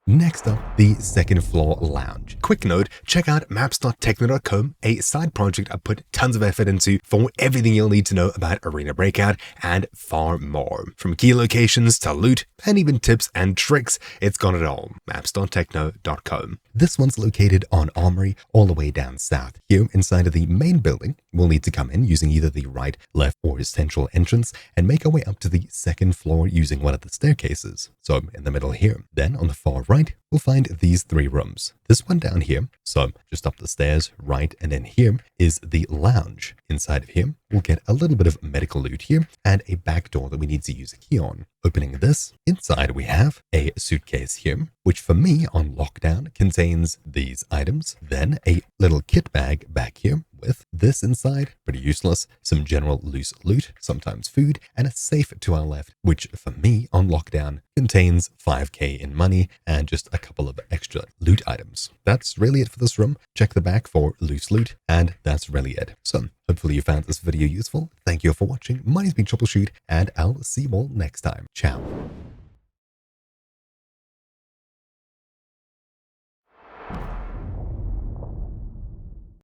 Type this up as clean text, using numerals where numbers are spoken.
Next up, the second floor lounge. Quick note, check out maps.techno.com, a side project I put tons of effort into for everything you'll need to know about Arena Breakout and far more. From key locations to loot and even tips and tricks, it's got it all. maps.techno.com. This one's located on Armory all the way down south. Here inside of the main building, we'll need to come in using either the right, left, or central entrance and make our way up to the second floor using one of the staircases. So in the middle here. Then on the far right, we'll find these three rooms. This one down here, so just up the stairs, right, and then here is the lounge. Inside of here, we'll get a little bit of medical loot here and a back door that we need to use a key on. Opening this, inside we have a suitcase here, which for me on lockdown contains these items. Then a little kit bag back here with this inside, pretty useless, some general loose loot, sometimes food, and a safe to our left, which for me on lockdown contains 5k in money and just a couple of extra loot items. That's really it for this room. Check the back for loose loot, and that's really it. So hopefully you found this video useful. Thank you for watching. My name's been Troubleshoot, and I'll see you all next time. Ciao.